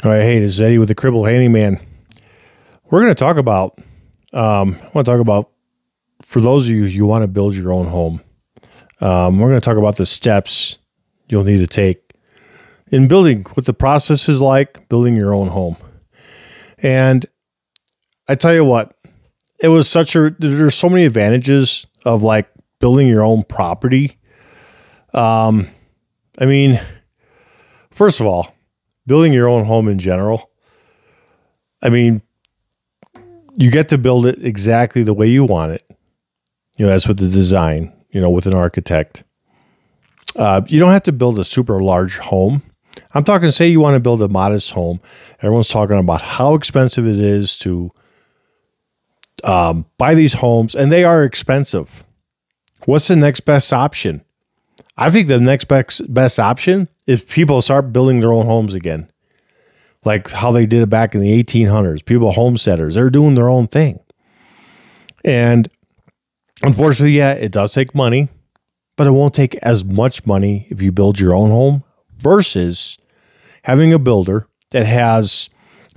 All right, hey, this is Eddie with the Cribble Handyman. We're going to talk about, I want to talk about, for those of you want to build your own home, we're going to talk about the steps you'll need to take in building, what the process is like, building your own home. And I tell you what, there's so many advantages of like building your own property. I mean, first of all, building your own home in general, I mean, you get to build it exactly the way you want it. That's with the design, with an architect. You don't have to build a super large home. I'm talking, say you want to build a modest home. Everyone's talking about how expensive it is to buy these homes, and they are expensive. What's the next best option? I think the next best option is people start building their own homes again. Like how they did it back in the 1800s. People, homesteaders, they're doing their own thing. And unfortunately, yeah, it does take money, but it won't take as much money if you build your own home versus having a builder that has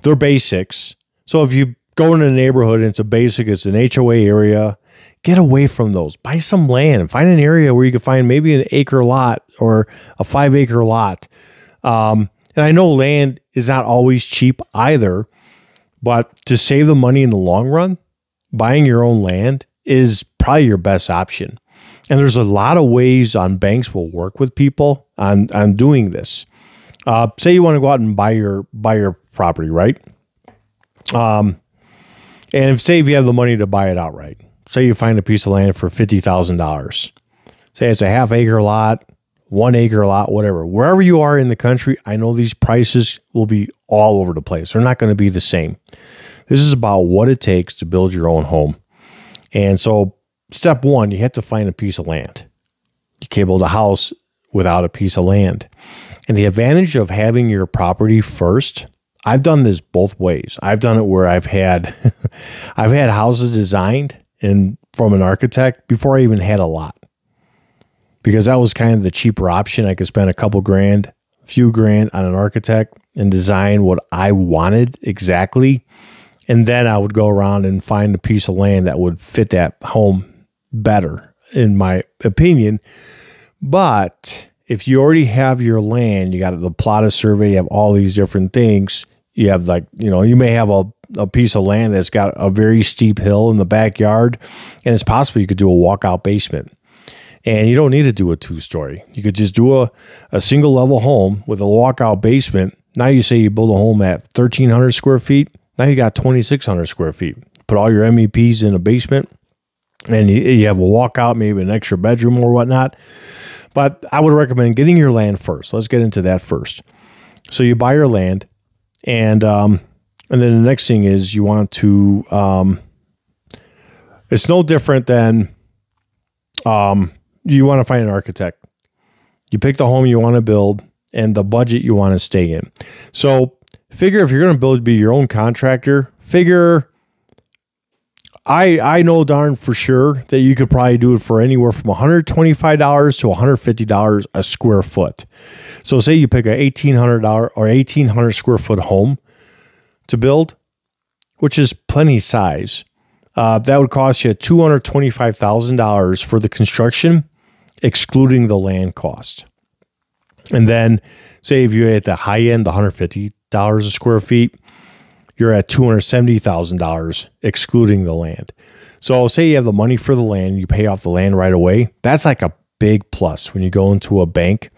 their basics. So if you go in a neighborhood and it's it's an HOA area, get away from those. Buy some land. Find an area where you can find maybe an acre lot or a 5-acre lot. And I know land is not always cheap either, but to save the money in the long run, buying your own land is probably your best option. And there's a lot of ways banks will work with people on doing this. Say you want to go out and buy your property, right? And if you have the money to buy it outright. Say you find a piece of land for $50,000. Say it's a 1/2-acre lot, 1-acre lot, whatever. Wherever you are in the country, I know these prices will be all over the place. They're not going to be the same. This is about what it takes to build your own home. And so step one, you have to find a piece of land. You can't build a house without a piece of land. And the advantage of having your property first, I've done this both ways. I've done it where I've had houses designed from an architect before I even had a lot, because that was kind of the cheaper option. I could spend a few grand on an architect and design what I wanted exactly. And then I would go around and find a piece of land that would fit that home better, in my opinion. But if you already have your land, you got the plot of survey, you have all these different things. You have you may have a piece of land that's got a very steep hill in the backyard, and it's possible you could do a walkout basement. And you don't need to do a 2-story. You could just do a single level home with a walkout basement. Now you say you build a home at 1,300 square feet. Now you got 2,600 square feet. Put all your MEPs in a basement, and you have a walkout, maybe an extra bedroom or whatnot. But I would recommend getting your land first. Let's get into that first. So you buy your land, and then the next thing is you want to. It's no different than. You want to find an architect. You pick the home you want to build and the budget you want to stay in. So figure if you're going to be your own contractor, I know darn for sure that you could probably do it for anywhere from $125 to $150 a square foot. So say you pick a $1,800 or 1,800 square foot home to build, which is plenty size. That would cost you $225,000 for the construction, excluding the land cost. And then say if you're at the high end, the $150 a square feet, you're at $270,000, excluding the land. So say you have the money for the land, you pay off the land right away. That's like a big plus when you go into a bank.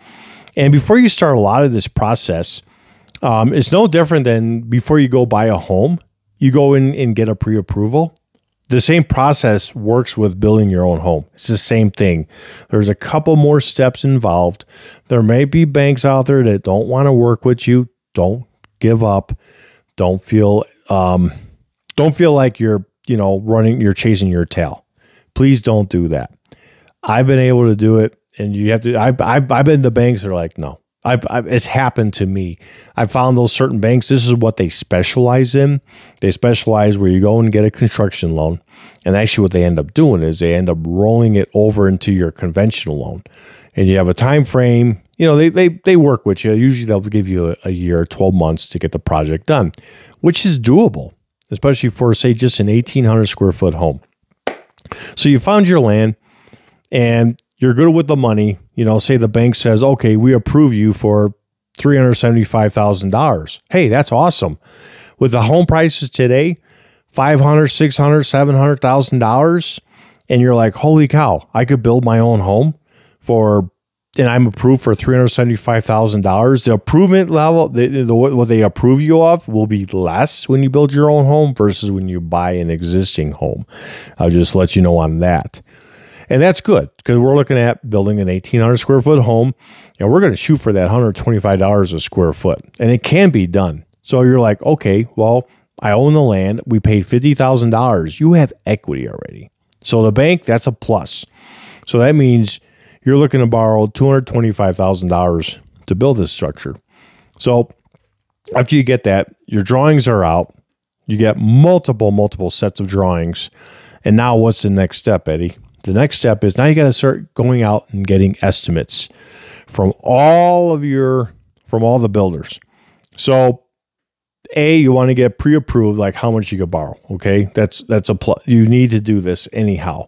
And before you start a lot of this process, it's no different than before you go buy a home. You go in and get a pre-approval. The same process works with building your own home. It's the same thing. There's a couple more steps involved. There may be banks out there that don't want to work with you. Don't give up. Don't feel like you're you're chasing your tail. Please don't do that. I've been able to do it, and you have to. I've been to banks that are like, no. It's happened to me. I found those certain banks, this is what they specialize in. They specialize where you go and get a construction loan. And actually what they end up doing is they end up rolling it over into your conventional loan. and you have a time frame, you know, they work with you. Usually they'll give you a year, 12 months to get the project done, which is doable, especially for, say, just an 1,800 square foot home. So you found your land and you're good with the money. You know, say the bank says, okay, we approve you for $375,000. Hey, that's awesome. With the home prices today, $500,000, $600,000, $700,000, and you're like, holy cow, I could build my own home and I'm approved for $375,000. The approvement level, what they approve you of will be less when you build your own home versus when you buy an existing home. I'll just let you know on that. And that's good because we're looking at building an 1,800 square foot home, and we're going to shoot for that $125 a square foot, and it can be done. So you're like, okay, well, I own the land. We paid $50,000. You have equity already. So the bank, that's a plus. So that means you're looking to borrow $225,000 to build this structure. So after you get that, your drawings are out. You get multiple sets of drawings. And now what's the next step, Eddie? The next step is now you got to start going out and getting estimates from all the builders. So you want to get pre-approved, like how much you could borrow. Okay. That's a plus. You need to do this anyhow.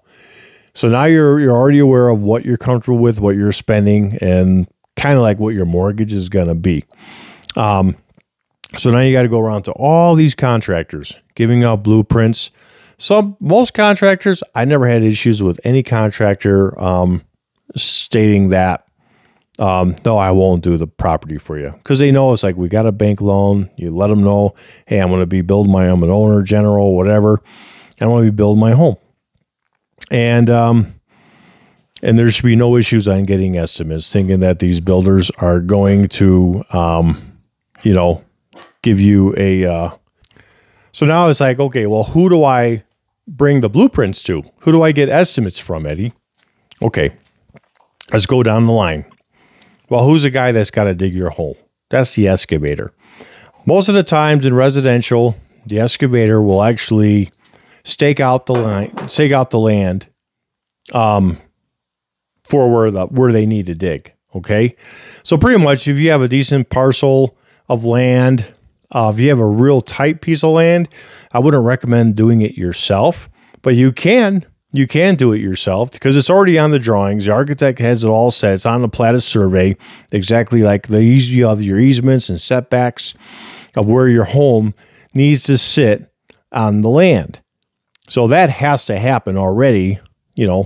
So now you're already aware of what you're comfortable with, what you're spending, and kind of like what your mortgage is going to be. So now you got to go around to all these contractors, giving out blueprints. Most contractors, I never had issues with any contractor stating that, no, I won't do the property for you. Because they know it's like, we got a bank loan. You let them know, hey, I'm going to be I'm an owner, general, whatever. I want to be building my home. And there should be no issues on getting estimates, thinking that these builders are going to, give you a... So now it's like, okay, well, who do I bring the blueprints to? Who do I get estimates from, Eddie? Okay, let's go down the line. Well, who's the guy that's got to dig your hole? That's the excavator. Most of the times in residential, the excavator will actually stake out the land for where they need to dig. Okay, so pretty much if you have a decent parcel of land, if you have a real tight piece of land, I wouldn't recommend doing it yourself, but you can do it yourself because it's already on the drawings. The architect has it all set. It's on the plat of survey, exactly like the of your easements and setbacks of where your home needs to sit on the land. So that has to happen already,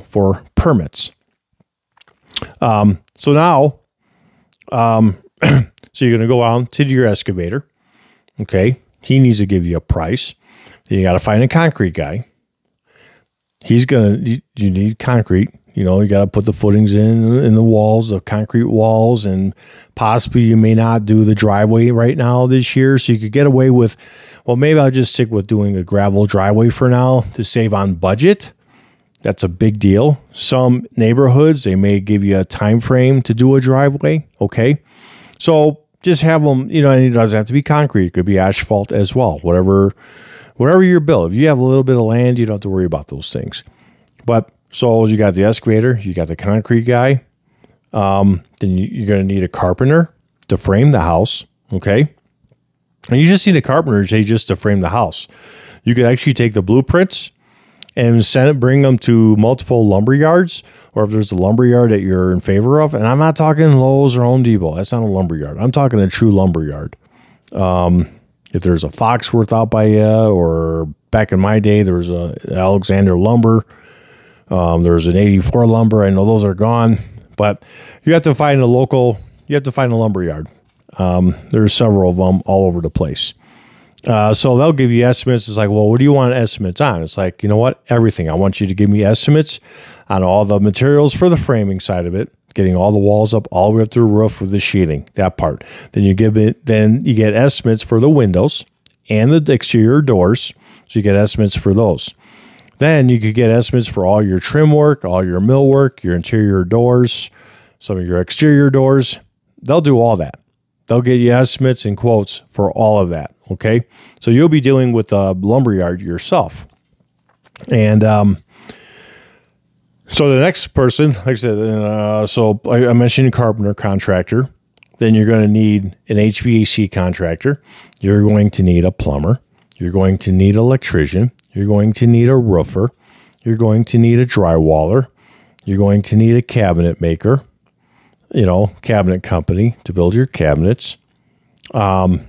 for permits. So now, so you're going to go out to your excavator. Okay, he needs to give you a price. Then you got to find a concrete guy. You need concrete. You got to put the footings in the walls, the concrete walls, and possibly you may not do the driveway right now this year. So you could get away with, well, maybe I'll just stick with doing a gravel driveway for now to save on budget. That's a big deal. Some neighborhoods, they may give you a time frame to do a driveway. Okay, so just have them, and it doesn't have to be concrete. It could be asphalt as well. Whatever you're built. If you have a little bit of land, you don't have to worry about those things. But so you got the excavator, you got the concrete guy. Then you're going to need a carpenter to frame the house. Okay. And you just need a carpenter just to frame the house. You could actually take the blueprints and bring them to multiple lumber yards, or if there's a lumber yard that you're in favor of. And I'm not talking Lowe's or Home Depot. That's not a lumber yard. I'm talking a true lumber yard. If there's a Foxworth out by you, or back in my day, there was a Alexander Lumber. There was an 84 Lumber. I know those are gone, but you have to find a lumber yard. There's several of them all over the place. So they'll give you estimates. It's like, well, what do you want estimates on? It's like, you know what? Everything. I want you to give me estimates on all the materials for the framing side of it, getting all the walls up all the way up to the roof with the sheeting, that part. Then you get estimates for the windows and the exterior doors. So you get estimates for those. Then you could get estimates for all your trim work, all your millwork, your interior doors, some of your exterior doors. They'll do all that. They'll get you estimates and quotes for all of that. Okay. So you'll be dealing with a lumberyard yourself. And So the next person, like I said, so I mentioned carpenter, contractor. Then you're going to need an HVAC contractor. You're going to need a plumber. You're going to need an electrician. You're going to need a roofer. You're going to need a drywaller. You're going to need a cabinet maker, cabinet company to build your cabinets. You're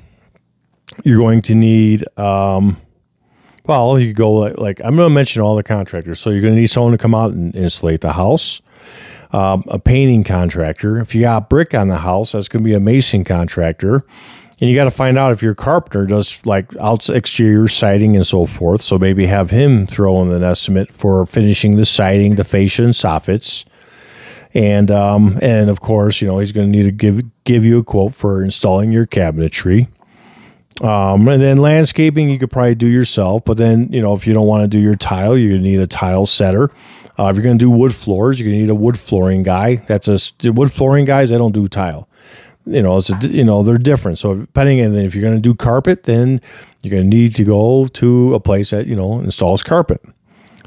going to need, you could go like I'm going to mention all the contractors. So you're going to need someone to come out and insulate the house. A painting contractor. If you got brick on the house, that's going to be a mason contractor. And you got to find out if your carpenter does like exterior siding and so forth. So maybe have him throw in an estimate for finishing the siding, the fascia, and soffits. And of course, he's going to need to give you a quote for installing your cabinetry. And then landscaping, you could probably do yourself. But then, if you don't want to do your tile, you're going to need a tile setter. If you're going to do wood floors, you're going to need a wood flooring guy. The wood flooring guys, they don't do tile. They're different. So depending on if you're going to do carpet, then you're going to need to go to a place that, installs carpet.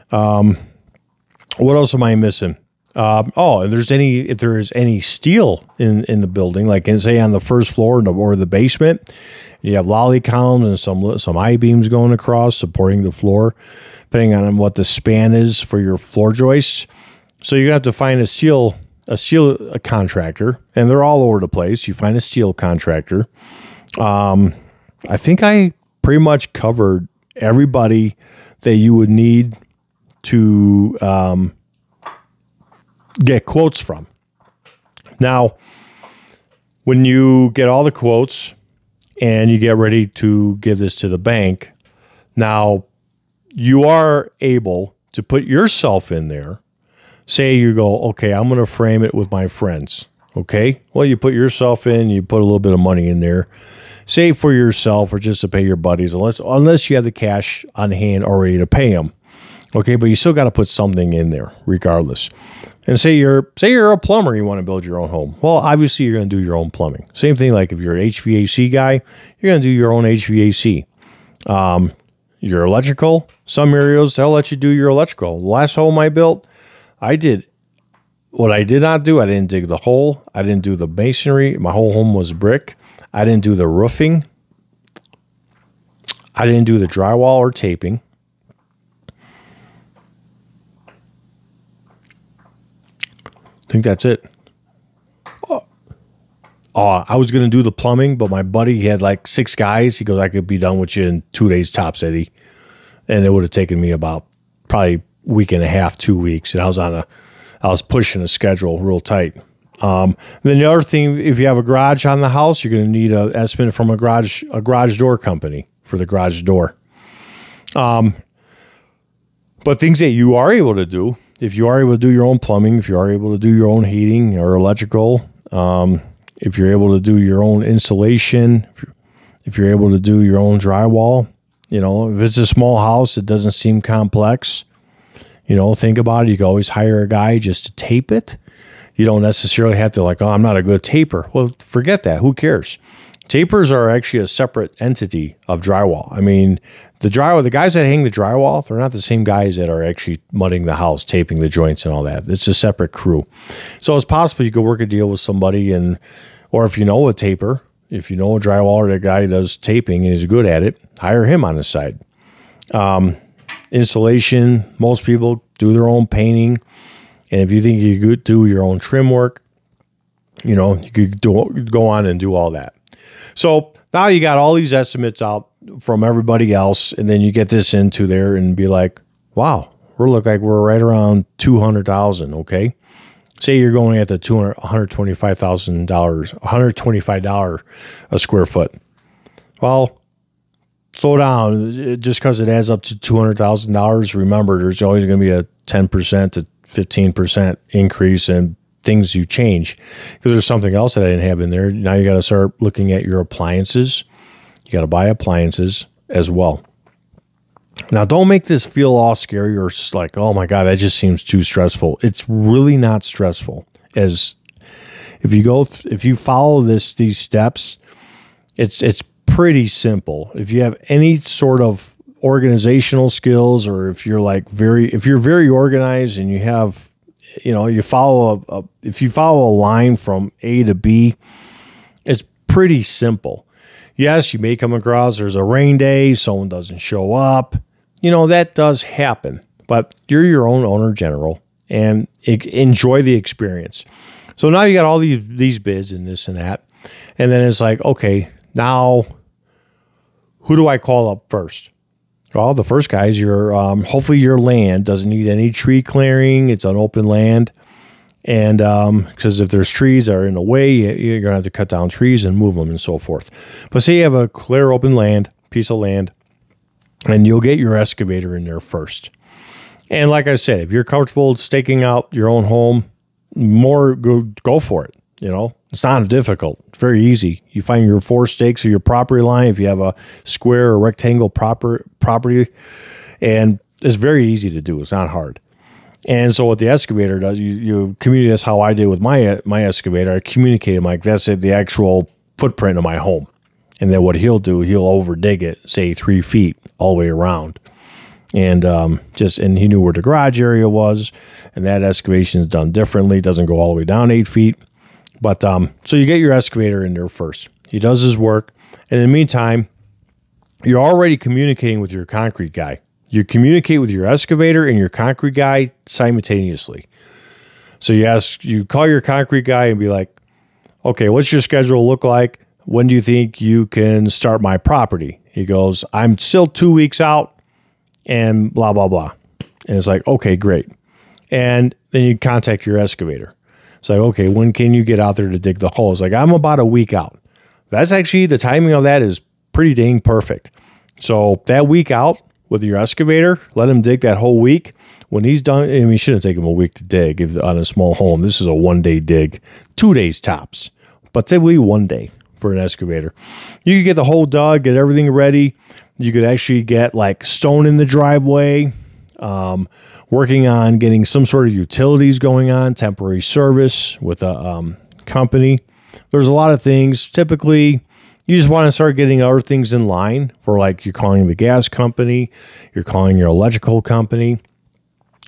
What else am I missing? If there is any steel in the building, like say on the first floor or the basement, you have lolly columns and some I-beams going across supporting the floor, depending on what the span is for your floor joists. So you're going to have to find a steel contractor, and they're all over the place. You find a steel contractor. I think I pretty much covered everybody that you would need to get quotes from. Now, when you get all the quotes and you get ready to give this to the bank, now you are able to put yourself in there. Say you go, okay, I'm going to frame it with my friends. Okay. Well, you put yourself in, you put a little bit of money in there, save for yourself or just to pay your buddies, unless you have the cash on hand already to pay them. Okay. But you still got to put something in there regardless. And say you're a plumber, you want to build your own home. Well, obviously you're going to do your own plumbing. Same thing. Like if you're an HVAC guy, you're going to do your own HVAC. Your electrical, some areas they'll let you do your electrical. The last home I built, what I did not do, I didn't dig the hole. I didn't do the masonry. My whole home was brick. I didn't do the roofing. I didn't do the drywall or taping. I think that's it. I was going to do the plumbing, but my buddy, he had like 6 guys. He goes, I could be done with you in 2 days tops, Eddie. And it would have taken me about probably week and a half, 2 weeks. And I was pushing the schedule real tight. Then the other thing, if you have a garage on the house, you're going to need an estimate from a garage door company for the garage door. But things that you are able to do, if you are able to do your own plumbing, if you are able to do your own heating or electrical, if you're able to do your own insulation, if you're able to do your own drywall, if it's a small house, it doesn't seem complex. Think about it. You can always hire a guy just to tape it. You don't necessarily have to I'm not a good taper. Well, forget that. Who cares? Tapers are actually a separate entity of drywall. I mean, the guys that hang the drywall, they're not the same guys that are actually mudding the house, taping the joints and all that. It's a separate crew. So it's possible you could work a deal with somebody or if you know a taper, if you know a drywaller, that guy does taping and he's good at it, hire him on the side. Insulation, most people do their own painting. And if you think you could do your own trim work, you could go on and do all that. So now you got all these estimates out from everybody else, and then you get this into there and be like, wow, we're right around $200,000. Okay. Say you're going at the $125,000, $125 a square foot. Well, slow down. Just because it adds up to $200,000, remember, there's always going to be a 10% to 15% increase in things you change, because there's something else that I didn't have in there. Now you got to start looking at your appliances. You got to buy appliances as well. Now, don't make this feel all scary or like, oh my God, that just seems too stressful. It's really not stressful. As if you follow these steps, it's pretty simple. If you have any sort of organizational skills, or if you're very organized and you have you follow if you follow a line from A to B, it's pretty simple. Yes, you may come across there's a rain day, someone doesn't show up. That does happen, but you're your own owner general and enjoy the experience. So now you got all these bids and this and that. And then it's like, okay, now who do I call up first? Well, the first guy is hopefully your land doesn't need any tree clearing. It's on open land. And because if there's trees that are in the way, you're going to have to cut down trees and move them and so forth. But say you have a clear open piece of land, and you'll get your excavator in there first. And like I said, if you're comfortable staking out your own home, go for it. It's not difficult. It's very easy. You find your 4 stakes of your property line if you have a square or rectangle property, and it's very easy to do. It's not hard. And so what the excavator does, you communicate. That's how I did with my excavator. I communicate him like that's the actual footprint of my home, and then what he'll do, he'll over dig it, say 3 feet all the way around. And and he knew where the garage area was, and that excavation is done differently. It doesn't go all the way down 8 feet. But so you get your excavator in there first. He does his work. And in the meantime, you're already communicating with your concrete guy. You communicate with your excavator and your concrete guy simultaneously. So you call your concrete guy and be like, okay, what's your schedule look like? When do you think you can start my property? He goes, I'm still 2 weeks out and blah, blah, blah. And it's like, okay, great. And then you contact your excavator. It's like, okay, when can you get out there to dig the hole? It's like, I'm about a week out. That's actually, the timing of that is pretty dang perfect. So that week out with your excavator, let him dig that whole week. When he's done, it shouldn't take him a week to dig on a small home. This is a 1-day dig, 2 days tops, but typically 1 day for an excavator. You could get the hole dug, get everything ready. You could actually get like stone in the driveway, working on getting some sort of utilities going on, temporary service with a company. There's a lot of things. Typically, you just want to start getting other things in line for, like, you're calling the gas company, you're calling your electrical company.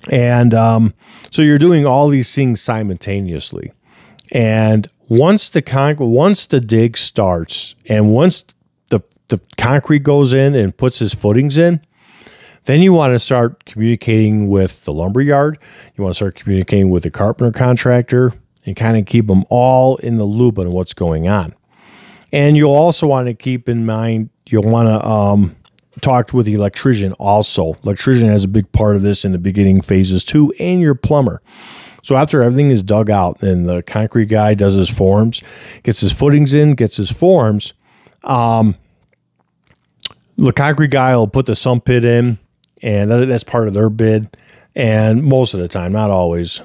And so you're doing all these things simultaneously. And once the dig starts and once the concrete goes in and puts his footings in, then you want to start communicating with the lumber yard. You want to start communicating with the carpenter contractor and kind of keep them all in the loop on what's going on. And you'll also want to keep in mind, you'll want to talk with the electrician also. Electrician has a big part of this in the beginning phases too, and your plumber. So after everything is dug out and the concrete guy does his forms, gets his footings in, gets his forms, the concrete guy will put the sump pit in, and that's part of their bid. And most of the time, not always,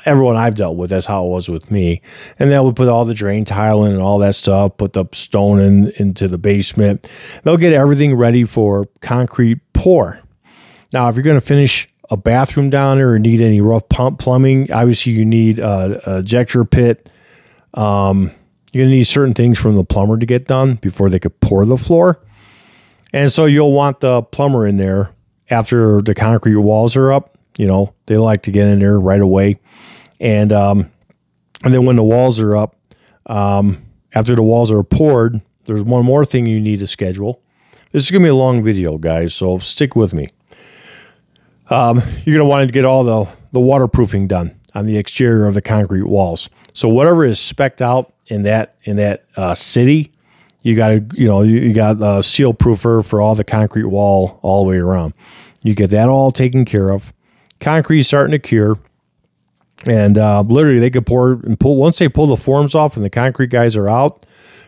everyone I've dealt with, that's how it was with me. And they would put all the drain tile in and all that stuff, put the stone into the basement. They'll get everything ready for concrete pour. Now, if you're going to finish a bathroom down there or need any rough pump plumbing, obviously you need a ejector pit. You're going to need certain things from the plumber to get done before they could pour the floor. And so you'll want the plumber in there after the concrete walls are up. They like to get in there right away. And then when the walls are up, after the walls are poured, there's one more thing you need to schedule. This is going to be a long video, guys, so stick with me. You're going to want to get all the waterproofing done on the exterior of the concrete walls. So whatever is spec'd out in that city, you got a seal proofer for all the concrete wall all the way around. You get that all taken care of. Concrete starting to cure, and literally they could pour and pull. Once they pull the forms off and the concrete guys are out,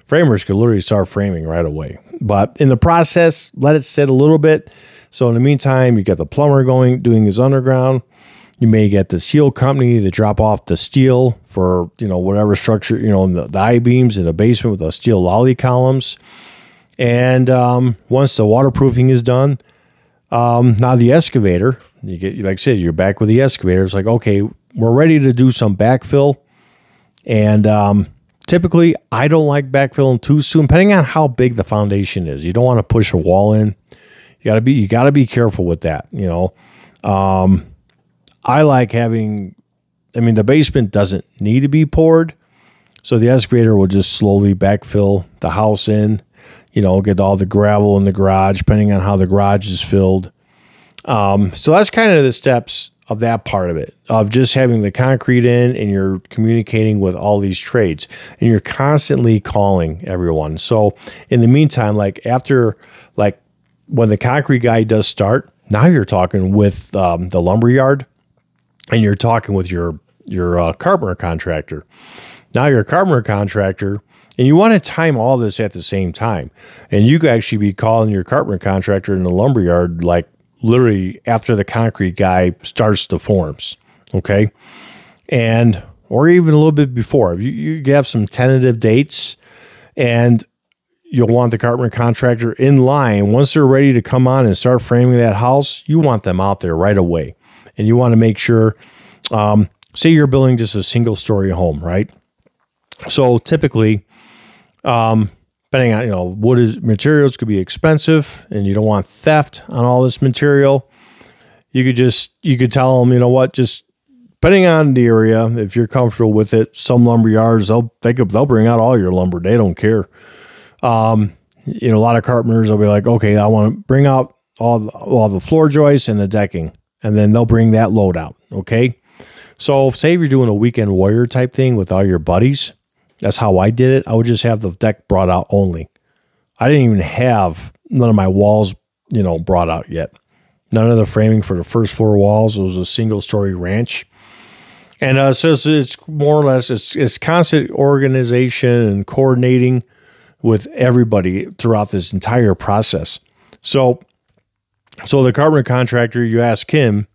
framers could literally start framing right away. But in the process, let it sit a little bit. So in the meantime, you got the plumber doing his underground. You may get the steel company to drop off the steel for whatever structure, the I-beams in the basement with the steel lolly columns. And once the waterproofing is done, now the excavator. You get, like I said, you're back with the excavator. It's like, okay, we're ready to do some backfill. And typically, I don't like backfilling too soon, depending on how big the foundation is. You don't want to push a wall in. You gotta be careful with that. I like having I mean, the basement doesn't need to be poured. So the excavator will just slowly backfill the house in, get all the gravel in the garage, depending on how the garage is filled. So that's kind of the steps of that part of it, of just having the concrete in, and you're communicating with all these trades, and you're constantly calling everyone. So in the meantime, like after, like when the concrete guy does start, now you're talking with the lumber yard, and you're talking with your carpenter contractor. Now your carpenter contractor, and you want to time all this at the same time. And you could actually be calling your carpenter contractor in the lumber yard, like literally after the concrete guy starts the forms. Okay. And, or even a little bit before, you have some tentative dates, and you'll want the carpenter contractor in line. Once they're ready to come on and start framing that house, you want them out there right away. And you want to make sure, say you're building just a single story home, right? So typically, depending on, materials could be expensive, and you don't want theft on all this material. You could tell them, just depending on the area, if you're comfortable with it, some lumber yards, they'll bring out all your lumber. They don't care. A lot of carpenters will be like, okay, I want to bring out all the floor joists and the decking, and then they'll bring that load out. Okay. So say if you're doing a weekend warrior type thing with all your buddies, that's how I did it. I would just have the deck brought out only. I didn't even have none of my walls, brought out yet. None of the framing for the first floor walls. It was a single story ranch. And so it's more or less, it's constant organization and coordinating with everybody throughout this entire process. So the carpenter contractor, you ask him,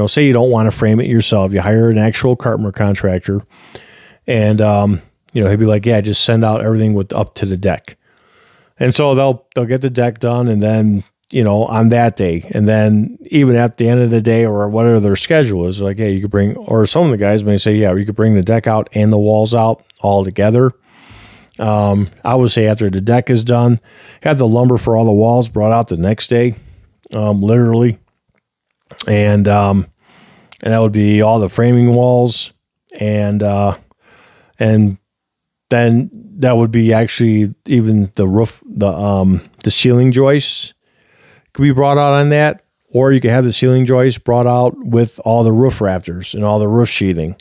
say you don't want to frame it yourself. You hire an actual carpenter contractor, and, he'd be like, yeah, just send out everything up to the deck. And so they'll get the deck done, and then, on that day, and then even at the end of the day or whatever their schedule is, like, hey, you could bring, or some of the guys may say, yeah, you could bring the deck out and the walls out all together. I would say after the deck is done, have the lumber for all the walls brought out the next day, literally. And that would be all the framing walls, and then that would be actually even the roof, the ceiling joists could be brought out on that, or you could have the ceiling joists brought out with all the roof rafters and all the roof sheathing.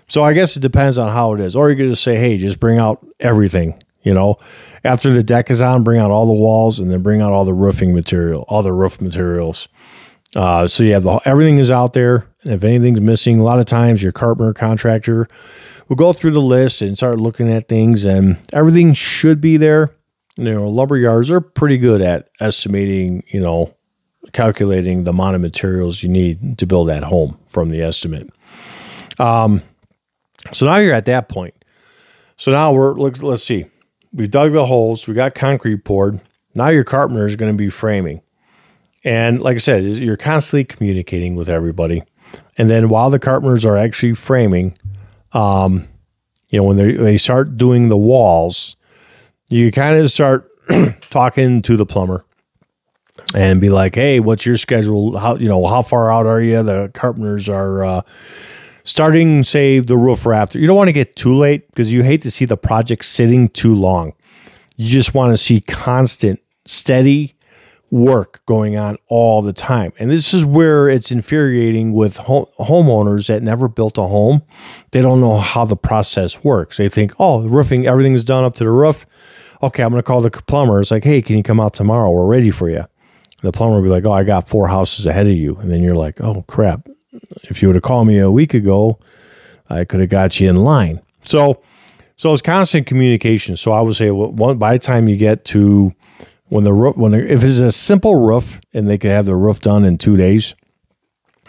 So I guess it depends on how it is. Or you could just say, hey, just bring out everything, after the deck is on, bring out all the walls, and then bring out all the roofing material, all the roof materials. So you have everything is out there. And if anything's missing, a lot of times your carpenter contractor will go through the list and start looking at things, and everything should be there. Lumber yards are pretty good at estimating, calculating the amount of materials you need to build that home from the estimate. So now you're at that point. So now let's see. We've dug the holes. We got concrete poured. Now your carpenter is going to be framing. And like I said, you're constantly communicating with everybody. And then while the carpenters are actually framing, when they start doing the walls, you kind of start talking to the plumber and be like, hey, what's your schedule? How far out are you? The carpenters are starting, say, the roof rafter. You don't want to get too late because you hate to see the project sitting too long. You just want to see constant, steady work going on all the time. And this is where it's infuriating with homeowners that never built a home. They don't know how the process works. They think, oh, the roofing, everything's done up to the roof. Okay, I'm going to call the plumber. It's like, hey, can you come out tomorrow? We're ready for you. And the plumber will be like, oh, I got 4 houses ahead of you. And then you're like, oh, crap. If you would have called me a week ago, I could have got you in line. So it's constant communication. So I would say by the time you get to if it's a simple roof and they could have the roof done in 2 days,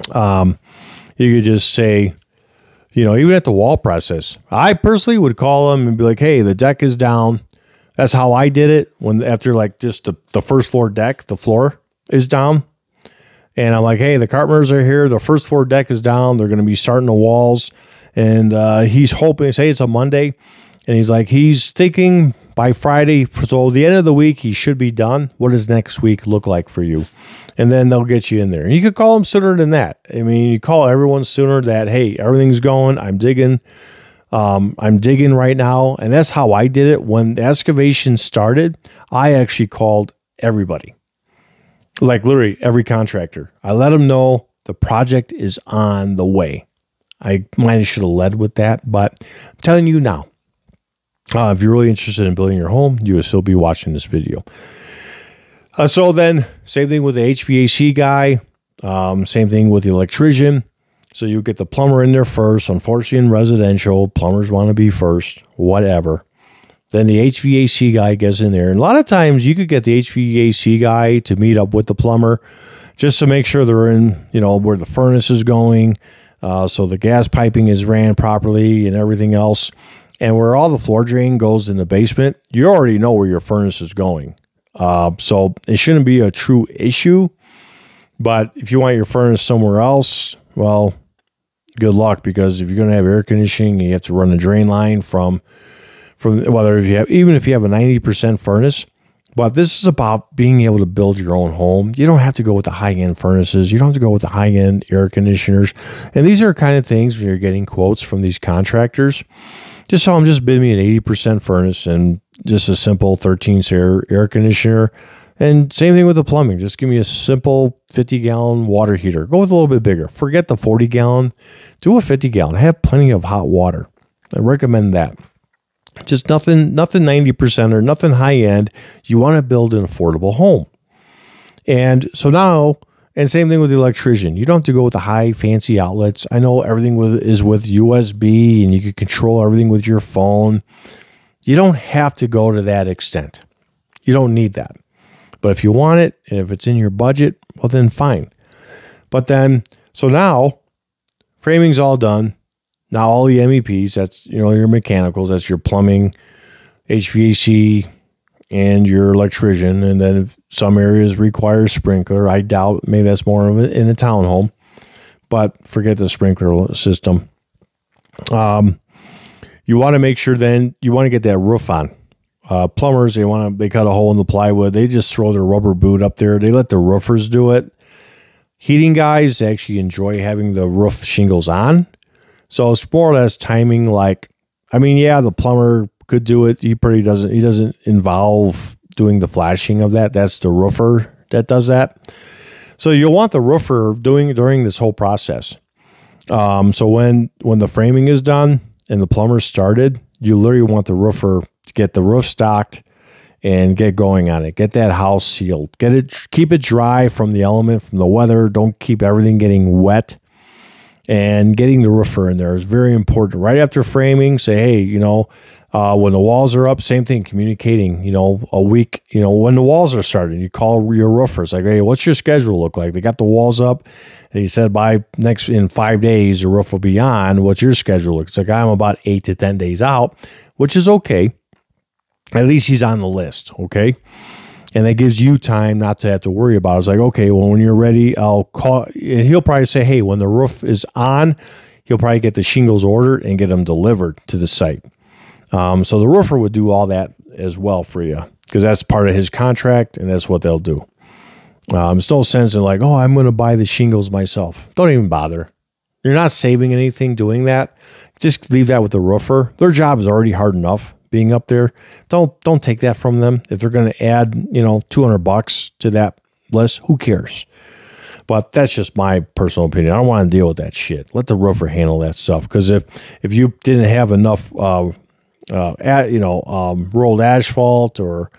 you could just say, even at the wall process, I personally would call them and be like, hey, the deck is down. That's how I did it after like just the first floor deck, the floor is down. And I'm like, hey, the carpenters are here. The first floor deck is down. They're going to be starting the walls. And he's hoping, say it's a Monday, and he's like, he's thinking by Friday. So the end of the week, he should be done. What does next week look like for you? And then they'll get you in there. And you could call them sooner than that. I mean, you call everyone sooner that, hey, everything's going. I'm digging. I'm digging right now. And that's how I did it. When the excavation started, I actually called everybody. Like literally every contractor. I let them know the project is on the way. I might have should have led with that, but I'm telling you now, if you're really interested in building your home, you will still be watching this video. So then, same thing with the HVAC guy, same thing with the electrician. So you get the plumber in there first. Unfortunately, in residential, plumbers want to be first, whatever. Then the HVAC guy gets in there. And a lot of times you could get the HVAC guy to meet up with the plumber just to make sure they're in, you know, where the furnace is going. So the gas piping is ran properly and everything else. And where all the floor drain goes in the basement, you already know where your furnace is going. So it shouldn't be a true issue. But if you want your furnace somewhere else, well, good luck, because if you're going to have air conditioning, you have to run a drain line from whether if you have, even if you have a 90% furnace. But this is about being able to build your own home. You don't have to go with the high-end furnaces. You don't have to go with the high-end air conditioners. And these are kind of things when you're getting quotes from these contractors. Just tell them, just bid me an 80% furnace and just a simple 13 air conditioner. And same thing with the plumbing. Just give me a simple 50-gallon water heater. Go with a little bit bigger. Forget the 40-gallon. Do a 50-gallon. Have plenty of hot water. I recommend that. Just nothing 90% or nothing high end. You want to build an affordable home. And so now, and same thing with the electrician. You don't have to go with the high fancy outlets. I know everything is with USB and you can control everything with your phone. You don't have to go to that extent. You don't need that. But if you want it, and if it's in your budget, well then fine. But then, so now, framing's all done. Now all the MEPs, that's, you know, your mechanicals, that's your plumbing, HVAC, and your electrician. And then if some areas require sprinkler, I doubt, maybe that's more of it in a townhome, but forget the sprinkler system. You want to make sure then you want to get that roof on. Plumbers, they cut a hole in the plywood. They just throw their rubber boot up there. They let the roofers do it. Heating guys actually enjoy having the roof shingles on. So it's more or less timing. Like, I mean, yeah, the plumber could do it. He doesn't involve doing the flashing of that. That's the roofer that does that. So you'll want the roofer during this whole process. So when the framing is done and the plumber started, you literally want the roofer to get the roof stocked and get going on it. Get that house sealed. Keep it dry from the element, from the weather. Don't keep everything getting wet. And getting the roofer in there is very important. Right after framing, say, hey, you know, when the walls are up, same thing, communicating, you know, a week, you know, when the walls are starting, you call your roofers like, hey, what's your schedule look like? They got the walls up. And he said, in 5 days, the roof will be on. What's your schedule? It's like, I'm about 8 to 10 days out, which is okay. At least he's on the list. Okay. And that gives you time not to have to worry about it. It's like, okay, well, when you're ready, I'll call. And he'll probably say, hey, when the roof is on, he'll probably get the shingles ordered and get them delivered to the site. So the roofer would do all that as well for you, because that's part of his contract, and that's what they'll do. There's no sense in like, oh, I'm going to buy the shingles myself. Don't even bother. You're not saving anything doing that. Just leave that with the roofer. Their job is already hard enough being up there. Don't take that from them. If they're going to add, you know, $200 to that list, who cares? But that's just my personal opinion. I don't want to deal with that shit. Let the roofer handle that stuff. Because if you didn't have enough, rolled asphalt, or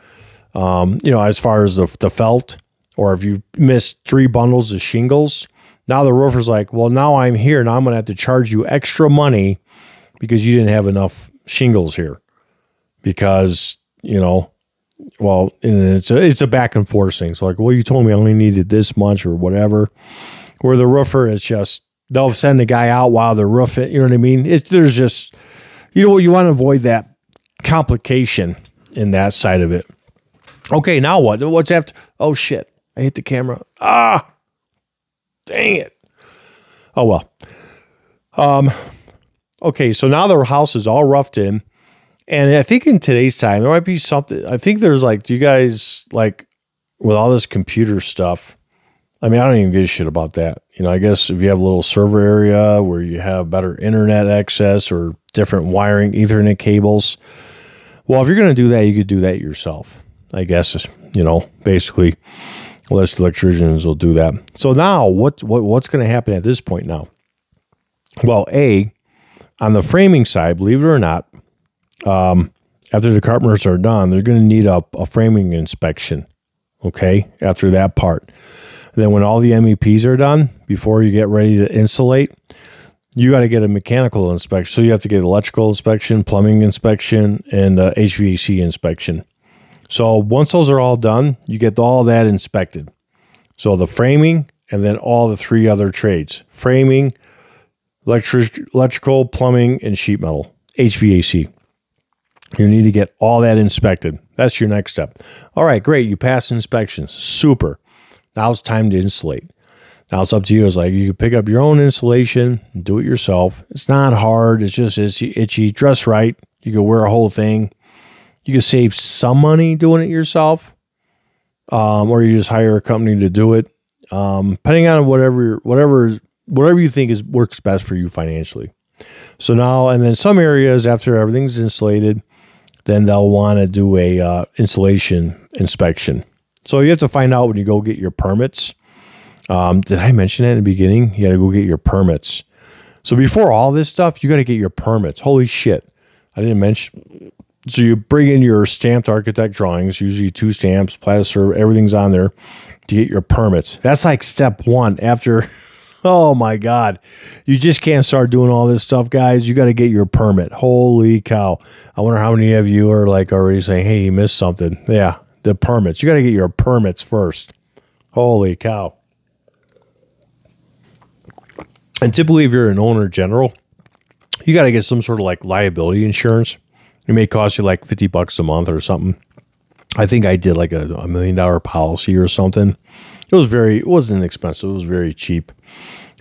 as far as the felt, or if you missed 3 bundles of shingles, now the roofer's like, well, now I'm here. Now I'm going to have to charge you extra money because you didn't have enough shingles here. Because, it's a back and forth thing. So like, well, you told me I only needed this much or whatever. Where the roofer is just, they'll send the guy out while they're roofing. You know what I mean? There's just, you want to avoid that complication in that side of it. Okay, now what? What's after? Oh, shit. I hit the camera. Ah, dang it. Oh, well. Okay, so now the house is all roughed in. And I think in today's time, there might be something. I think there's like, do you guys like with all this computer stuff? I mean, I don't even give a shit about that. You know, I guess if you have a little server area where you have better internet access or different wiring, Ethernet cables. Well, if you're going to do that, you could do that yourself. I guess, you know, basically, less electricians will do that. So now what's going to happen at this point now? Well, on the framing side, believe it or not, after the carpenters are done, they're going to need a framing inspection. Okay, after that part. Then when all the MEPs are done, before you get ready to insulate, you got to get a mechanical inspection. So you have to get electrical inspection, plumbing inspection, and HVAC inspection. So once those are all done, you get all that inspected. So the framing and then all the 3 other trades. Framing, electrical, plumbing, and sheet metal, HVAC. You need to get all that inspected. That's your next step. All right, great. You pass inspections. Super. Now it's time to insulate. Now it's up to you. It's like you can pick up your own insulation and do it yourself. It's not hard. It's just itchy. Dress right. You can wear a whole thing. You can save some money doing it yourself, or you just hire a company to do it. Depending on whatever you think works best for you financially. So now, and then some areas after everything's insulated, then they'll want to do a insulation inspection. So you have to find out when you go get your permits. Did I mention that in the beginning? You got to go get your permits. So before all this stuff, you got to get your permits. Holy shit. I didn't mention. So you bring in your stamped architect drawings, usually 2 stamps, plaster, everything's on there to get your permits. That's like step 1 after. Oh my God. You just can't start doing all this stuff, guys. You got to get your permit. Holy cow. I wonder how many of you are like already saying, hey, you missed something. Yeah, the permits. You got to get your permits first. Holy cow. And typically if you're an owner general, you got to get some sort of like liability insurance. It may cost you like $50 a month or something. I think I did like a $1 million policy or something. It wasn't expensive. It was very cheap.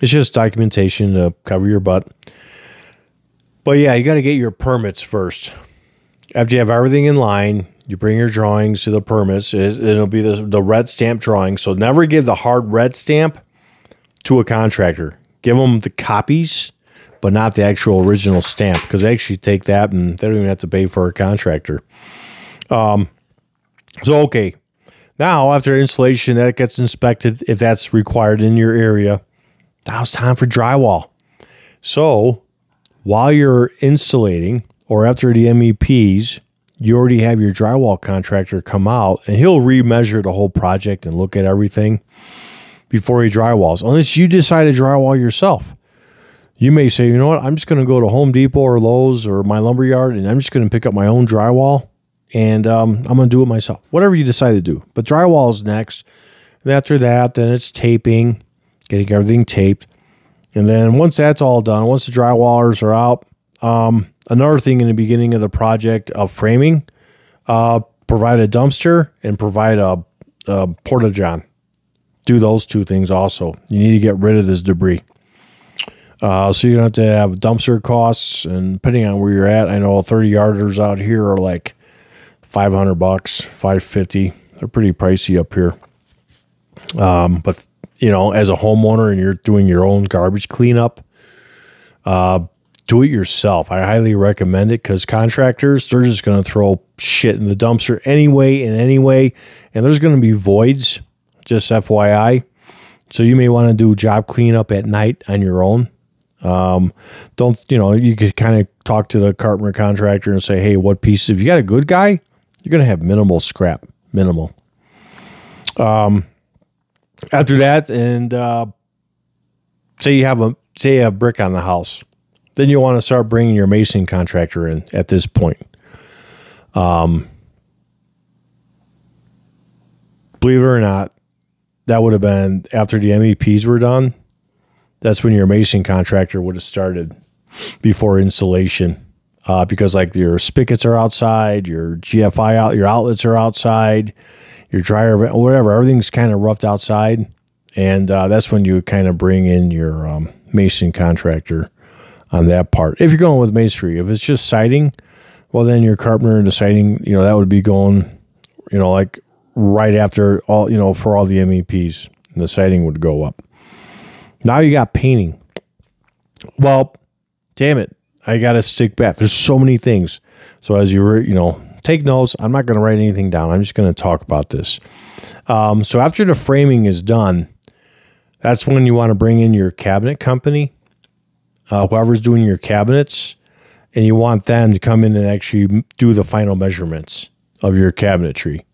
It's just documentation to cover your butt. But yeah, you got to get your permits first. After you have everything in line, you bring your drawings to the permits. It'll be the red stamp drawing. So never give the hard red stamp to a contractor. Give them the copies, but not the actual original stamp, because they actually take that and they don't even have to pay for a contractor. So, okay. Now, after installation, that gets inspected if that's required in your area. Now it's time for drywall. So, while you're insulating or after the MEPs, you already have your drywall contractor come out and he'll remeasure the whole project and look at everything before he drywalls. Unless you decide to drywall yourself. You may say, you know what, I'm just going to go to Home Depot or Lowe's or my lumber yard and I'm just going to pick up my own drywall and I'm going to do it myself. Whatever you decide to do. But drywall is next. And after that, then it's taping, getting everything taped. And then once that's all done, once the drywallers are out, another thing in the beginning of the project of framing, provide a dumpster and provide a porta-john. Do those 2 things also. You need to get rid of this debris. So you're going to have dumpster costs, and depending on where you're at, I know 30-yarders out here are like $500, $550. They're pretty pricey up here. But you know, as a homeowner and you're doing your own garbage cleanup, do it yourself. I highly recommend it because contractors, they're just going to throw shit in the dumpster anyway, and there's going to be voids, just FYI. So you may want to do job cleanup at night on your own. You could kind of talk to the carpenter contractor and say, hey, what pieces, if you got a good guy, you're going to have minimal scrap, minimal. After that, and say you have brick on the house, then you want to start bringing your mason contractor in at this point. Believe it or not, that would have been after the MEPs were done. That's when your mason contractor would have started before installation, because like your spigots are outside, your GFI your outlets are outside, your dryer, whatever, everything's kind of roughed outside, and that's when you kind of bring in your mason contractor on that part. If you're going with masonry, if it's just siding, well, then your carpenter and the siding, that would be going, like right after all, for all the MEPs, and the siding would go up. Now you got painting. Well, damn it, I got to stick back. There's so many things. So as you were, take notes. I'm not going to write anything down. I'm just going to talk about this. So after the framing is done, that's when you want to bring in your cabinet company, whoever's doing your cabinets, and you want them to come in and actually do the final measurements of your cabinetry.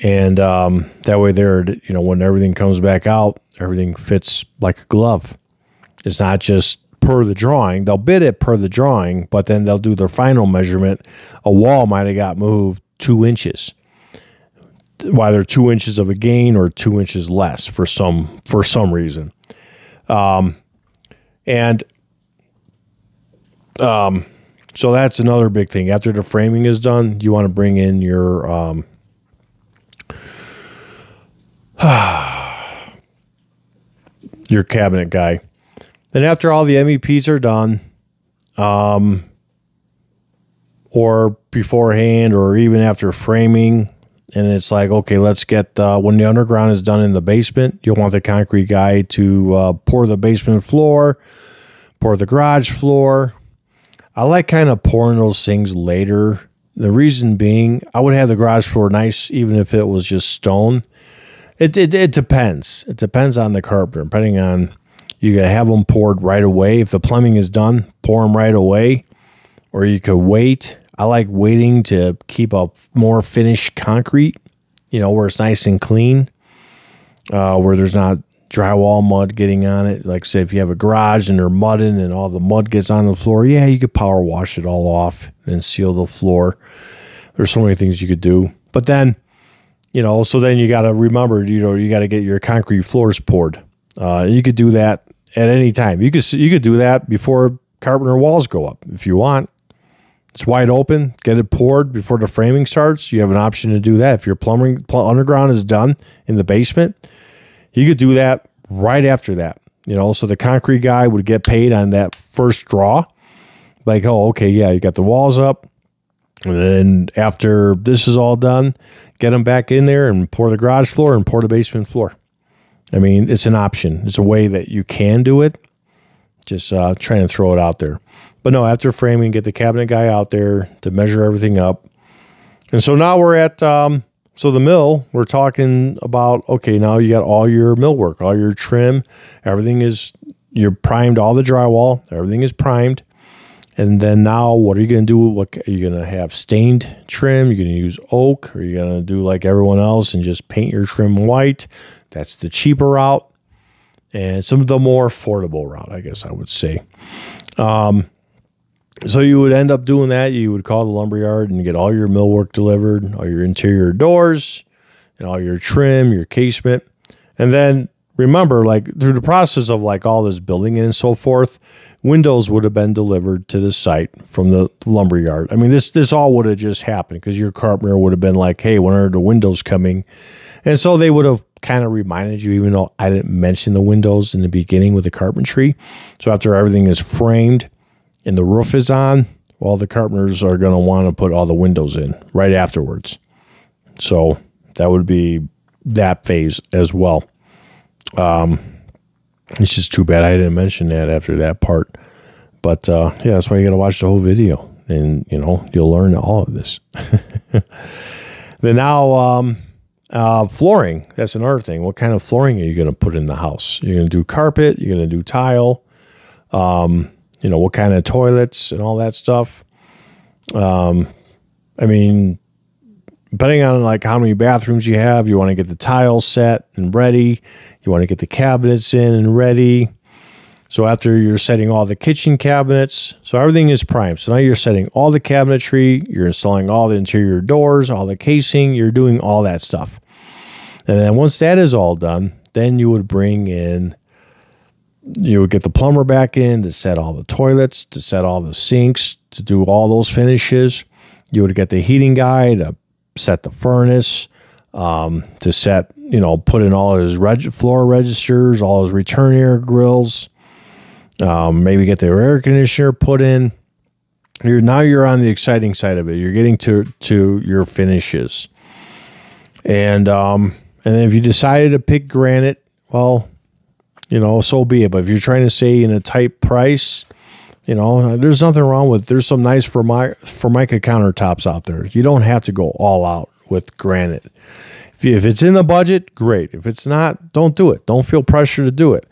And that way there, when everything comes back out, everything fits like a glove. It's not just per the drawing. They'll bid it per the drawing, but then they'll do their final measurement. A wall might have got moved 2 inches. Whether 2 inches of a gain or 2 inches less for some reason. So that's another big thing. After the framing is done, you want to bring in your your cabinet guy. Then after all the MEPs are done, or beforehand, or even after framing, and it's like, okay, let's get, when the underground is done in the basement, you'll want the concrete guy to pour the basement floor, pour the garage floor. I like kind of pouring those things later. The reason being, I would have the garage floor nice even if it was just stone. It depends. It depends on the carpenter. Depending on, you can have them poured right away. If the plumbing is done, pour them right away. Or you could wait. I like waiting to keep a more finished concrete, where it's nice and clean, where there's not drywall mud getting on it. Like, say, if you have a garage and they're mudding and all the mud gets on the floor, yeah, you could power wash it all off and seal the floor. There's so many things you could do. But then, so then you got to remember, you got to get your concrete floors poured. You could do that at any time. You could do that before carpenter walls go up if you want. It's wide open. Get it poured before the framing starts. You have an option to do that. If your underground is done in the basement, you could do that right after that. So the concrete guy would get paid on that first draw. Like, oh, okay, yeah, you got the walls up. And then after this is all done, get them back in there and pour the garage floor and pour the basement floor. I mean, it's an option. It's a way that you can do it. Just trying to throw it out there. But no, after framing, get the cabinet guy out there to measure everything up. And so now we're at, so the mill, we're talking about, okay, now you got all your millwork, all your trim, everything is, you're primed all the drywall, everything is primed. And then now what are you going to do? What are you going to have stained trim? You're going to use oak, or you're going to do like everyone else and just paint your trim white? That's the cheaper route. And some of the more affordable route, I guess I would say. So you would end up doing that. You would call the lumberyard and get all your millwork delivered, all your interior doors, and all your trim, your casement. And then remember, like through the process of like all this building and so forth, windows would have been delivered to the site from the lumberyard. I mean, this all would have just happened because your carpenter would have been like, hey, when are the windows coming? And so they would have kind of reminded you, even though I didn't mention the windows in the beginning with the carpentry. So after everything is framed and the roof is on, well, the carpenters are going to want to put all the windows in right afterwards. So that would be that phase as well. It's just too bad I didn't mention that after that part. But yeah, that's why you got to watch the whole video, and you'll learn all of this. Then now, flooring. That's another thing. What kind of flooring are you going to put in the house? You're going to do carpet. You're going to do tile. What kind of toilets and all that stuff. I mean, depending on like how many bathrooms you have, you want to get the tiles set and ready. You want to get the cabinets in and ready. So after you're setting all the kitchen cabinets, so everything is primed. So now you're setting all the cabinetry, you're installing all the interior doors, all the casing, you're doing all that stuff. And then once that is all done, then you would get the plumber back in to set all the toilets, to set all the sinks, to do all those finishes. You would get the heating guy to set the furnace, to set, put in all his floor registers, all his return air grills, maybe get their air conditioner put in. You're on the exciting side of it. You're getting to your finishes. And then if you decided to pick granite, well, so be it. But if you're trying to stay in a tight price, there's nothing wrong with, there's some nice Formica countertops out there. You don't have to go all out with granite. If it's in the budget, great. If it's not, don't do it. Don't feel pressure to do it.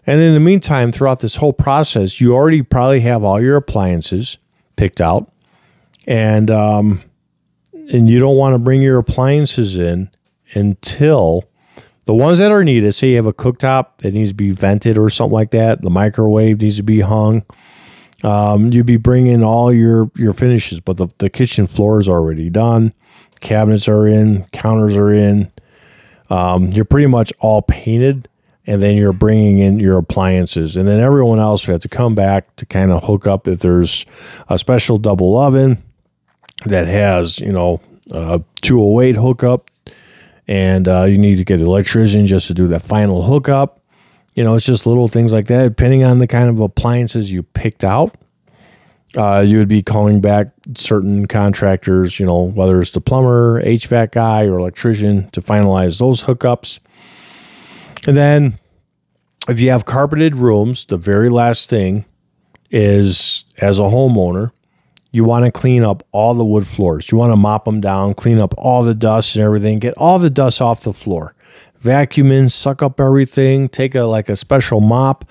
And in the meantime, throughout this whole process, you already probably have all your appliances picked out, and you don't want to bring your appliances in until the ones that are needed. Say you have a cooktop that needs to be vented or something like that. The microwave needs to be hung. You'd be bringing all your finishes, but the kitchen floor is already done. Cabinets are in, counters are in. You're pretty much all painted, and then you're bringing in your appliances. And then everyone else will have to come back to kind of hook up if there's a special double oven that has, a 208 hookup, and you need to get an electrician just to do that final hookup. It's just little things like that. Depending on the kind of appliances you picked out, you would be calling back certain contractors, whether it's the plumber, HVAC guy, or electrician to finalize those hookups. And then if you have carpeted rooms, the very last thing is, as a homeowner, you want to clean up all the wood floors. You want to mop them down, clean up all the dust and everything, get all the dust off the floor. Vacuum in, suck up everything, take a special mop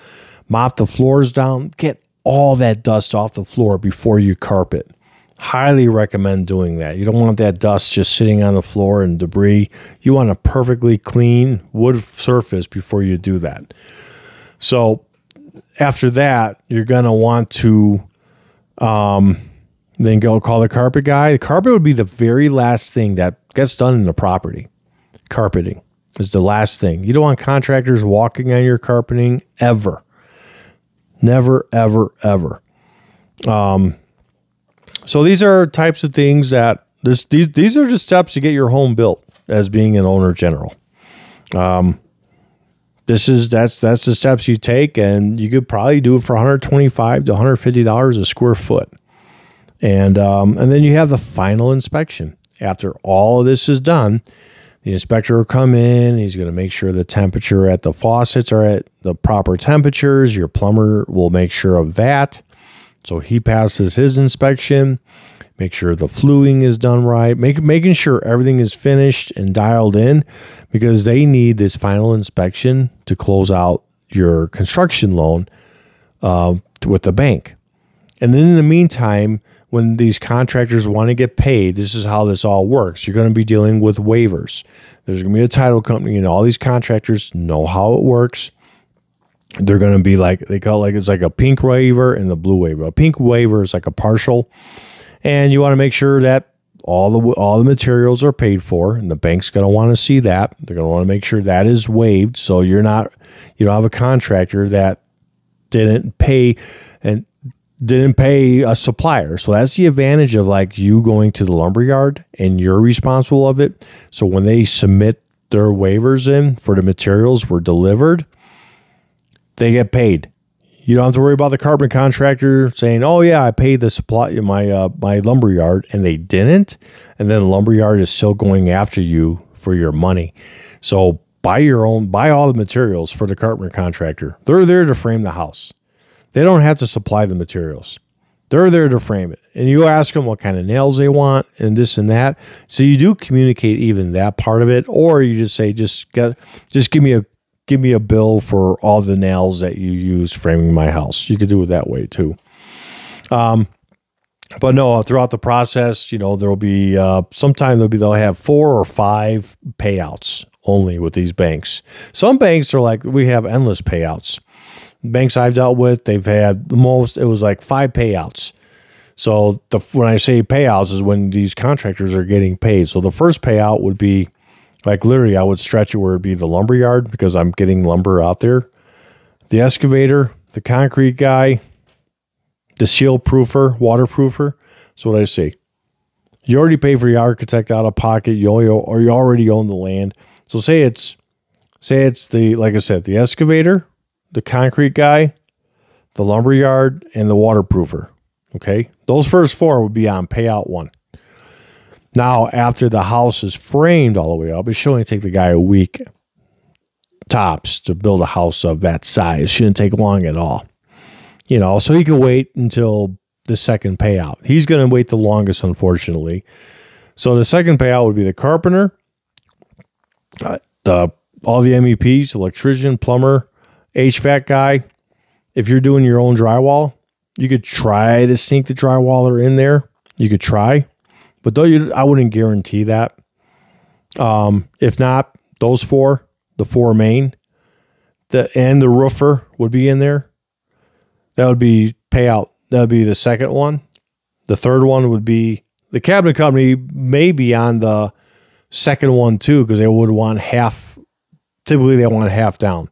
the floors down, get all that dust off the floor before you carpet. Highly recommend doing that. You don't want that dust just sitting on the floor and debris. You want a perfectly clean wood surface before you do that. So after that, you're going to want to then go call the carpet guy. The carpet would be the very last thing that gets done in the property. Carpeting is the last thing. You don't want contractors walking on your carpeting ever. Never, ever, ever. So these are types of things that these are just steps to get your home built as being an owner general. That's the steps you take, and you could probably do it for $125 to $150 a square foot. And then you have the final inspection. After all of this is done, the inspector will come in. He's going to make sure the temperature at the faucets are at the proper temperatures. Your plumber will make sure of that. So he passes his inspection, make sure the fluing is done right, making sure everything is finished and dialed in, because they need this final inspection to close out your construction loan with the bank. And then in the meantime, when these contractors want to get paid, this is how this all works. You're going to be dealing with waivers. There's going to be a title company, and all these contractors know how it works. They're going to be like, they call it, it's like a pink waiver and the blue waiver. A pink waiver is like a partial, and you want to make sure that all the materials are paid for, and the bank's going to want to see that. They're going to want to make sure that is waived, so you don't have a contractor that didn't pay a supplier. So that's the advantage of like you going to the lumberyard and you're responsible of it. So when they submit their waivers in for the materials were delivered, they get paid. You don't have to worry about the carpet contractor saying, "Oh yeah, I paid the supply my lumberyard," and they didn't, and then the lumberyard is still going after you for your money. So buy all the materials for the carpenter contractor. They're there to frame the house. They don't have to supply the materials. They're there to frame it. And you ask them what kind of nails they want and this and that. So you do communicate even that part of it, or you just say, just give me a bill for all the nails that you use framing my house. You could do it that way too. But no, throughout the process, there'll be they'll have 4 or 5 payouts only with these banks. Some banks are like, we have endless payouts. Banks I've dealt with, they've had the most, it was like 5 payouts. So when I say payouts is when these contractors are getting paid. So the first payout would be like literally I would stretch it where it'd be the lumberyard because I'm getting lumber out there, the excavator, the concrete guy, the seal proofer, waterproofer. So what I say, you already pay for the architect out of pocket. You already own the land. So say it's the, like I said, the excavator, the concrete guy, the lumberyard, and the waterproofer. Okay. Those first 4 would be on payout 1. Now, after the house is framed all the way up, it should only take the guy a week tops to build a house of that size. Shouldn't take long at all. You know, so he can wait until the second payout. He's going to wait the longest, unfortunately. So the second payout would be the carpenter, all the MEPs, electrician, plumber, HVAC guy. If you're doing your own drywall, you could try to sink the drywaller in there. You could try, but though I wouldn't guarantee that. If not, those 4, the 4 main, and the roofer would be in there. That would be payout. That would be the second one. The third one would be the cabinet company may be on the second one too, because they would want half. Typically, they want half down.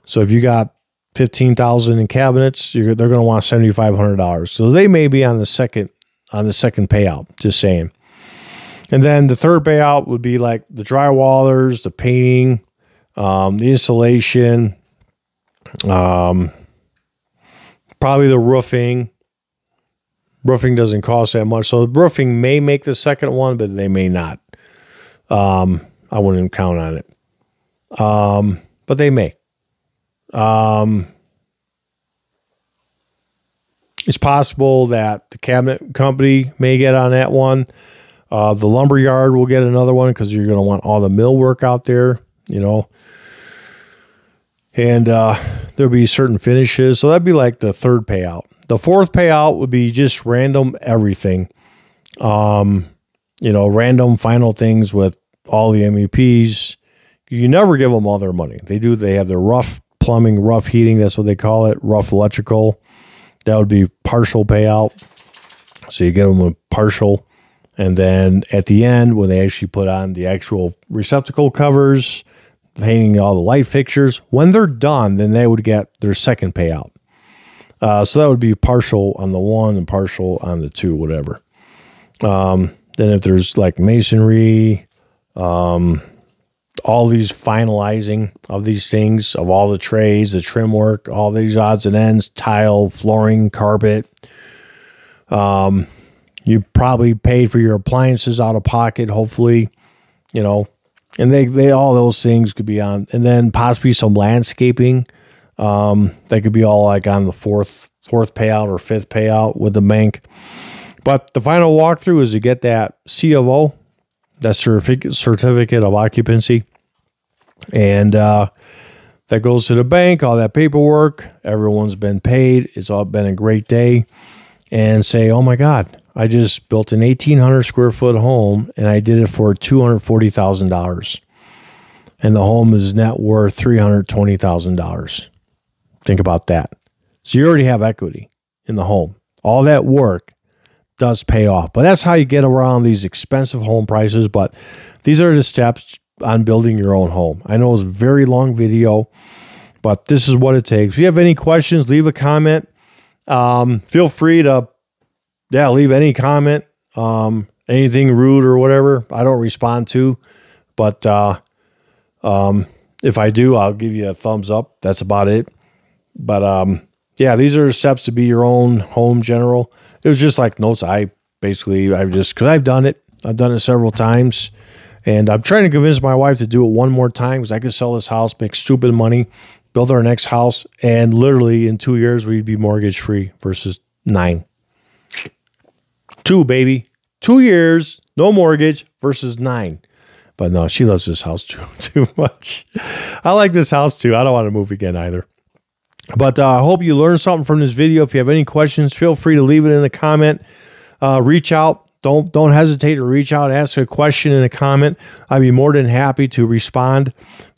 So if you got $15,000 in cabinets, they're going to want $7,500. So they may be on the second payout. Just saying. And then the third payout would be like the drywallers, the painting, the insulation, probably the roofing. Roofing doesn't cost that much. So roofing may make the second one, but they may not. I wouldn't even count on it. But they may. It's possible that the cabinet company may get on that one. The lumber yard will get another one because you're going to want all the millwork out there, you know. And there'll be certain finishes. So that'd be like the third payout. The fourth payout would be just random everything. You know, random final things with all the MEPs. You never give them all their money. They have their rough plumbing, rough heating. That's what they call it. Rough electrical. That would be partial payout. So you get them a partial. And then at the end, when they actually put on the actual receptacle covers, hanging all the light fixtures, when they're done, then they would get their second payout. So that would be partial on the 1 and partial on the 2, whatever. Then if there's like masonry, all these finalizing of these things, of all the trays, the trim work, all these odds and ends, tile, flooring, carpet. You probably paid for your appliances out of pocket, hopefully, you know, and they all those things could be on, and then possibly some landscaping. That could be all like on the fourth payout or fifth payout with the bank. But the final walkthrough is to get that C of O, that certificate of occupancy. And that goes to the bank, all that paperwork. Everyone's been paid. It's all been a great day. And say, oh my God, I just built an 1,800 square foot home and I did it for $240,000. And the home is net worth $320,000. Think about that. So you already have equity in the home. All that work does pay off. But that's how you get around these expensive home prices. But these are the steps on building your own home. I know it's a very long video, but this is what it takes. If you have any questions, leave a comment. Feel free to, leave any comment. Anything rude or whatever, I don't respond to. But if I do, I'll give you a thumbs up. That's about it. But these are steps to be your own home general. It was just like notes. Because I've done it. I've done it several times. And I'm trying to convince my wife to do it one more time because I could sell this house, make stupid money, build our next house, and literally in 2 years, we'd be mortgage free versus 9. 2, baby. 2 years, no mortgage versus 9. But no, she loves this house too much. I like this house too. I don't want to move again either. But I hope you learned something from this video. If you have any questions, feel free to leave it in the comment. Reach out. Don't hesitate to reach out, ask a question in a comment. I'd be more than happy to respond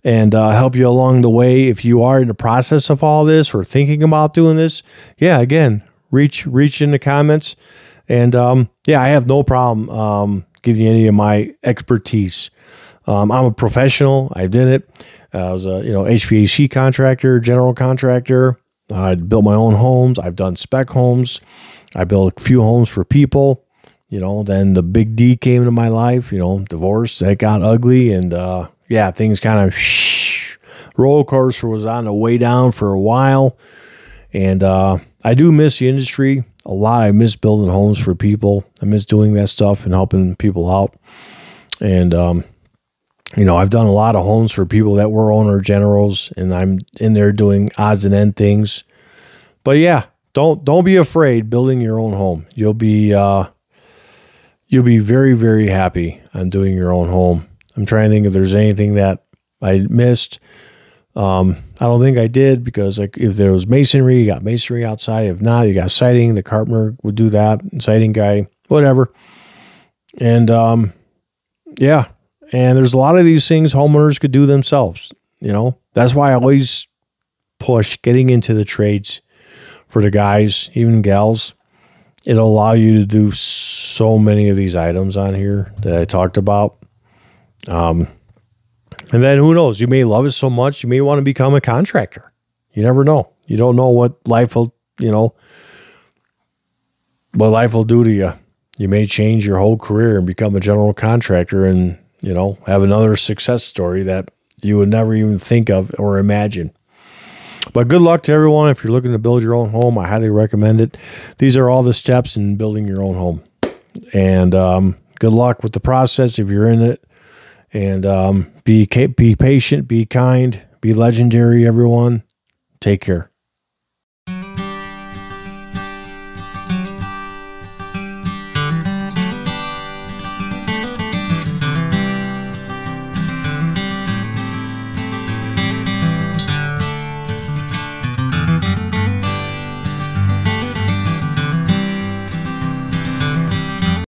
and help you along the way. If you are in the process of all this or thinking about doing this, again, reach in the comments. And I have no problem giving you any of my expertise. I'm a professional. I did it. I was a HVAC contractor, general contractor. I built my own homes. I've done spec homes. I built a few homes for people. Then the big D came into my life, divorce, that got ugly. And things kind of roller coaster was on the way down for a while. And I do miss the industry a lot. I miss building homes for people. I miss doing that stuff and helping people out. And, you know, I've done a lot of homes for people that were owner generals, and I'm in there doing odds and end things. But yeah, don't be afraid building your own home. You'll be very, very happy on doing your own home. I'm trying to think if there's anything that I missed. I don't think I did, because like if there was masonry, you got masonry outside. If not, you got siding. The carpenter would do that. Siding guy, whatever. And yeah. And there's a lot of these things homeowners could do themselves. You know, that's why I always push getting into the trades for the guys, even gals. It'll allow you to do so many of these items on here that I talked about. And then who knows? You may love it so much, you may want to become a contractor. You never know. You don't know what life will, you know, what life will do to you. You may change your whole career and become a general contractor and, you know, have another success story that you would never even think of or imagine. But good luck to everyone. If you're looking to build your own home, I highly recommend it. These are all the steps in building your own home. And good luck with the process if you're in it. And be patient, be kind, be legendary, everyone. Take care.